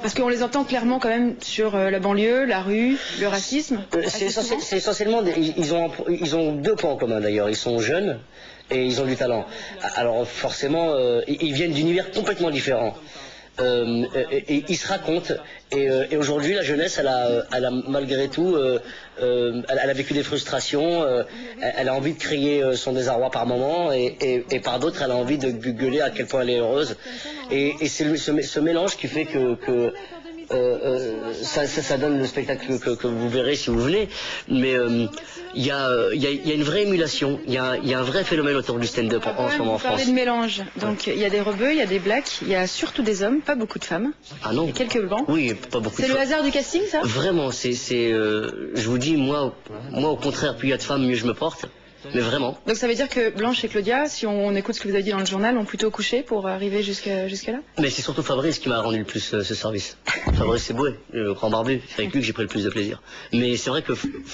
Parce qu'on les entend clairement quand même sur la banlieue, la rue, le racisme. C'est essentiellement, ils ont deux points en commun d'ailleurs. Ils sont jeunes et ils ont du talent. Alors forcément, ils viennent d'univers complètement différents. Et ils se racontent. Et aujourd'hui, la jeunesse, elle a malgré tout, elle a vécu des frustrations. Elle a envie de crier son désarroi par moments, et par d'autres, elle a envie de gueuler à quel point elle est heureuse. Et c'est ce mélange qui fait que ça donne le spectacle que vous verrez si vous venez. Mais il y a une vraie émulation, il y a un vrai phénomène autour du stand-up en ce moment en France. Vous parlez de mélange, donc il y a des rebeux, il y a des blacks, il y a surtout des hommes, pas beaucoup de femmes. Ah non. Et quelques blancs. Oui, pas beaucoup de femmes. C'est le hasard du casting, ça? Vraiment, je vous dis, moi au contraire, plus il y a de femmes, mieux je me porte. Mais vraiment. Donc ça veut dire que Blanche et Claudia, si on écoute ce que vous avez dit dans le journal, ont plutôt couché pour arriver jusque là? Mais c'est surtout Fabrice qui m'a rendu le plus ce service. Fabrice Eboué, le grand barbu, c'est avec lui que j'ai pris le plus de plaisir. Mais c'est vrai que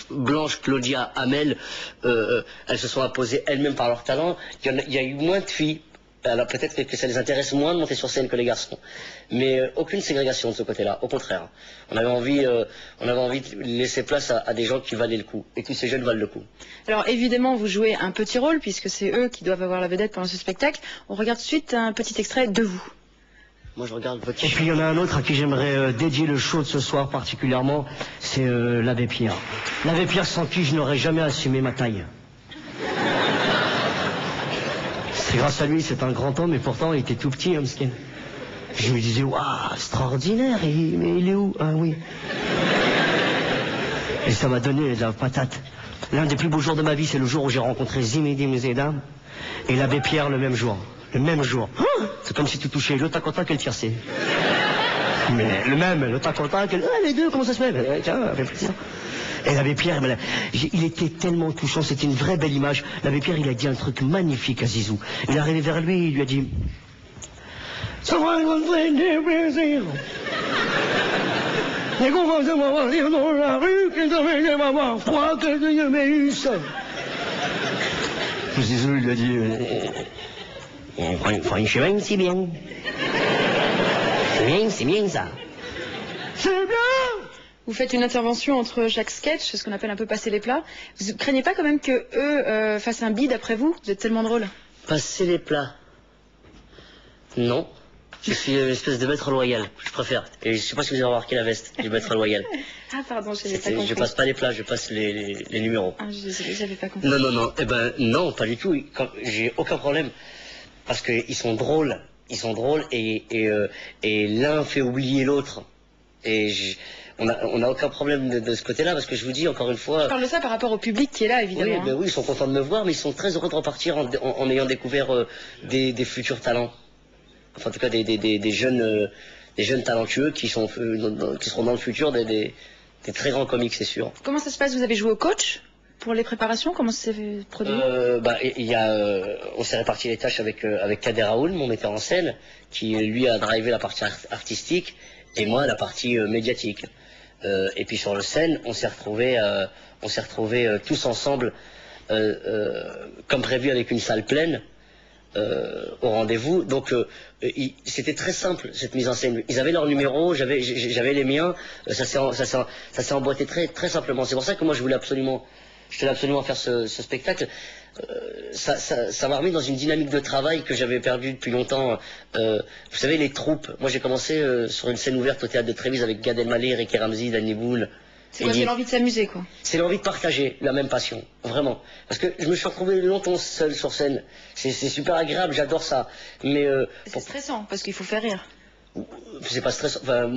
Blanche, Claudia, Amel, elles se sont imposées elles-mêmes par leur talent. Il y a eu moins de filles. Alors peut-être que ça les intéresse moins de monter sur scène que les garçons. Mais aucune ségrégation de ce côté-là, au contraire. On avait envie de laisser place à des gens qui valaient le coup. Et tous ces jeunes valent le coup. Alors évidemment, vous jouez un petit rôle, puisque c'est eux qui doivent avoir la vedette pendant ce spectacle. On regarde tout de suite un petit extrait de vous. Moi je regarde votre... Et puis il y en a un autre à qui j'aimerais dédier le show de ce soir particulièrement, c'est l'abbé Pierre. L'abbé Pierre sans qui je n'aurais jamais assumé ma taille. C'est grâce à lui, c'est un grand homme, et pourtant il était tout petit, hein, Mskin. Je me disais, waouh, extraordinaire, mais il est où? Ah oui. Et ça m'a donné de la patate. L'un des plus beaux jours de ma vie, c'est le jour où j'ai rencontré Zinedine Zidane et l'abbé Pierre le même jour. Le même jour. C'est comme si tu touchais le tac au tac et le tiercé. Mais le tac au tac, les deux, comment ça se fait? Tiens, fais plaisir. Et l'abbé Pierre, il était tellement touchant, c'était une vraie belle image. L'abbé Pierre, il a dit un truc magnifique à Zizou. Il est arrivé vers lui, il lui a dit... Ça va, on fait des plaisirs. Les confins de m'avoir dire dans la rue qu'ils devaient m'avoir froid que je n'ai eu ça. Zizou, il lui a dit... Franchement, c'est bien. C'est bien ça. C'est bien. Vous faites une intervention entre chaque sketch, c'est ce qu'on appelle un peu passer les plats. Vous craignez pas quand même que eux fassent un bide après vous? Vous êtes tellement drôle. Passer les plats? Non. Je suis une espèce de maître loyal, je préfère. Et je sais pas si vous avez remarqué la veste du maître loyal. Ah pardon, je n'avais pas compris. Je passe pas les plats, je passe les numéros. Ah, j'avais pas compris. Non. Eh ben non, pas du tout. J'ai aucun problème. Parce qu'ils sont drôles. Ils sont drôles et l'un fait oublier l'autre. Et on n'a aucun problème de ce côté-là, parce que je vous dis encore une fois... Je parle de ça par rapport au public qui est là, évidemment. Oui, ben oui, ils sont contents de me voir, mais ils sont très heureux de repartir en ayant découvert des futurs talents. Enfin, en tout cas, des jeunes talentueux qui seront dans le futur des très grands comiques, c'est sûr. Comment ça se passe? Vous avez joué au coach pour les préparations? Comment ça s'est produit? On s'est réparti les tâches avec Kader Raoul, mon metteur en scène, qui lui a drivé la partie artistique et moi la partie médiatique. Et puis sur le scène, on s'est retrouvés tous ensemble, comme prévu, avec une salle pleine. Au rendez-vous, donc c'était très simple cette mise en scène. Ils avaient leur numéro, j'avais les miens, ça s'est emboîté très simplement. C'est pour ça que moi je tenais absolument faire ce spectacle. Ça m'a remis dans une dynamique de travail que j'avais perdue depuis longtemps. Vous savez, les troupes. Moi j'ai commencé sur une scène ouverte au théâtre de Trévise avec Gad Elmaleh, Ricky Ramsey, Danny Boone. C'est quoi, c'est l'envie de s'amuser, quoi? C'est l'envie de partager la même passion, vraiment. Parce que je me suis retrouvé longtemps seul sur scène. C'est super agréable, j'adore ça. Mais c'est stressant, parce qu'il faut faire rire. C'est pas stressant. Enfin,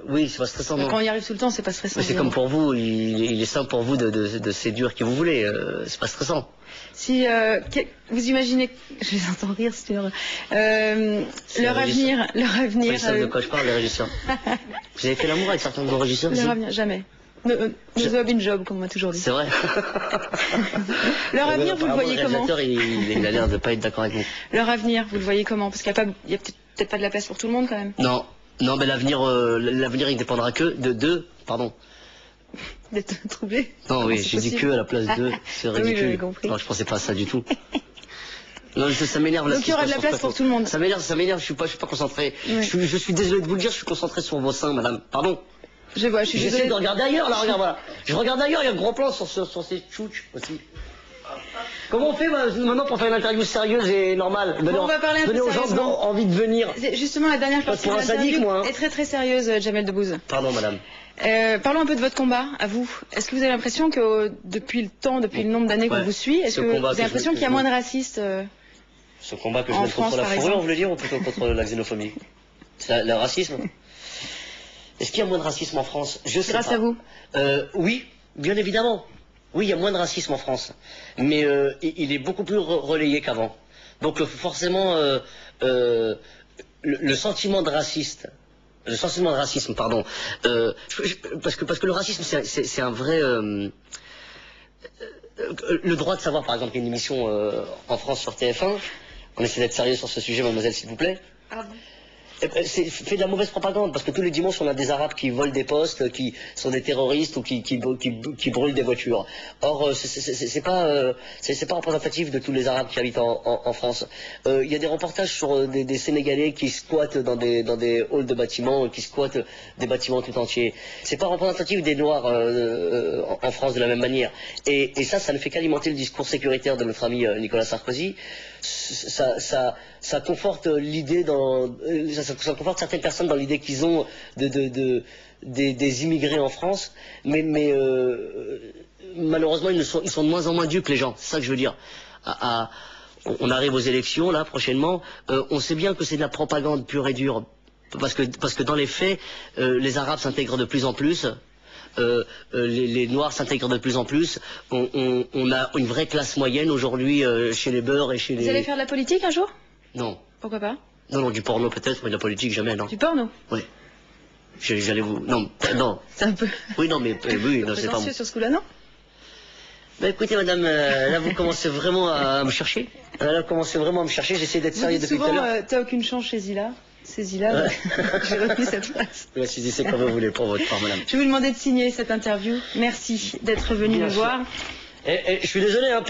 oui, c'est pas stressant. Non. Quand on y arrive tout le temps, c'est pas stressant. Mais c'est comme pour vous, il est simple pour vous de séduire qui vous voulez. C'est pas stressant. Si vous imaginez, je les entends rire, c'est leur avenir. Ils savent de quoi je parle, les régisseurs. Vous avez fait l'amour avec certains de vos régisseurs? Leur avenir, jamais. Nous avons une job, comme on m'a toujours dit. C'est vrai. Leur avenir, vous le voyez comment? Le réalisateur, il a l'air de pas être d'accord avec vous. Leur avenir, vous le voyez comment? Parce qu'il y a peut-être pas de la place pour tout le monde, quand même. Non, mais l'avenir, il dépendra que de deux, pardon. D'être troublé? Non, oui, j'ai dit que à la place de, c'est ridicule. Oui, compris. Non, je pensais pas à ça du tout. Non, ça m'énerve là. Donc il y aura de la place pour tout le monde. Ça m'énerve, je suis pas concentré. Ouais. Je suis désolé de vous le dire, je suis concentré sur vos seins, madame. Pardon. Je vois, je suis désolée. J'essaie de regarder ailleurs, là, regarde, voilà. Je regarde ailleurs, il y a un gros plan sur ces tchouches aussi. Comment on fait maintenant pour faire une interview sérieuse et normale? On va parler un peu Donner aux gens qui ont envie de venir. Justement, la dernière partie de pour un sadique, l'interview moi, hein. est très très sérieuse, Jamel Debbouze. Pardon, madame. Parlons un peu de votre combat, à vous. Est-ce que vous avez l'impression que depuis le nombre d'années qu'on vous suit, est-ce que vous avez l'impression qu'il y a moins de racistes Ce combat que je en mène France, contre la par fourrure, exemple. on voulait dire, ou plutôt contre la xénophobie? Le racisme? Est-ce qu'il y a moins de racisme en France? Je sais Grâce pas. à vous. Oui, bien évidemment. Oui, il y a moins de racisme en France. Mais il est beaucoup plus relayé qu'avant. Donc forcément, le sentiment de racisme, pardon, parce que le racisme, c'est un vrai... le droit de savoir, par exemple, il y a une émission en France sur TF1, on essaie d'être sérieux sur ce sujet, mademoiselle, s'il vous plaît. Ah bon. C'est fait de la mauvaise propagande, parce que tous les dimanches on a des Arabes qui volent des postes, qui sont des terroristes ou qui brûlent des voitures. Or c'est pas représentatif de tous les Arabes qui habitent en France. Il y a des reportages sur des Sénégalais qui squattent dans des halls de bâtiments, qui squattent des bâtiments tout entiers. C'est pas représentatif des Noirs en France de la même manière. Et ça ne fait qu'alimenter le discours sécuritaire de notre ami Nicolas Sarkozy. Ça conforte l'idée ça conforte certaines personnes dans l'idée qu'ils ont des immigrés en France, mais malheureusement ils sont de moins en moins dupes, les gens. C'est ça que je veux dire. On arrive aux élections là prochainement. On sait bien que c'est de la propagande pure et dure, parce que dans les faits, les Arabes s'intègrent de plus en plus. Les Noirs s'intègrent de plus en plus. On a une vraie classe moyenne aujourd'hui chez les beurs et chez les... Vous allez faire de la politique un jour? Non. Pourquoi pas? Non, du porno peut-être, mais de la politique jamais, non. Du porno? Oui. J'allais vous... Non. C'est un peu... Oui, non, mais... oui, non, c'est pas... prétentieux sur ce coup-là, non? Bah écoutez, madame, là vous commencez vraiment à me chercher. Là, vous commencez vraiment à me chercher, j'essaie d'être Vous sérieux dites depuis tout à souvent, l'heure. t'as aucune chance chez Zila. C'est Zila, j'ai retenu cette phrase. Ouais, saisissez comme vous voulez pour votre part, madame. Je vais vous demander de signer cette interview. Merci d'être venu Bien nous sûr. voir. Je suis désolé hein,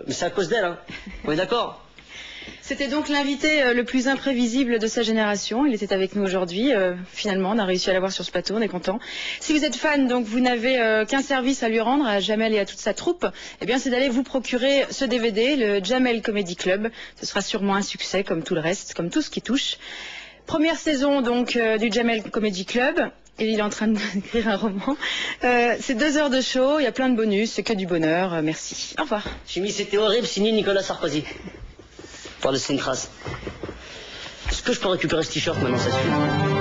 mais c'est à cause d'elle, hein. On est d'accord? C'était donc l'invité le plus imprévisible de sa génération. Il était avec nous aujourd'hui. Finalement, on a réussi à l'avoir sur ce plateau, on est content. Si vous êtes fan, donc vous n'avez qu'un service à lui rendre, à Jamel et à toute sa troupe, eh bien c'est d'aller vous procurer ce DVD, le Jamel Comedy Club. Ce sera sûrement un succès, comme tout le reste, comme tout ce qui touche. Première saison donc du Jamel Comedy Club. Et il est en train d'écrire un roman. C'est 2 heures de show, il y a plein de bonus, c'est que du bonheur. Merci. Au revoir. Chimie, c'était horrible, signé Nicolas Sarkozy. Pour laisser une trace. Est-ce que je peux récupérer ce t-shirt maintenant, ça suffit?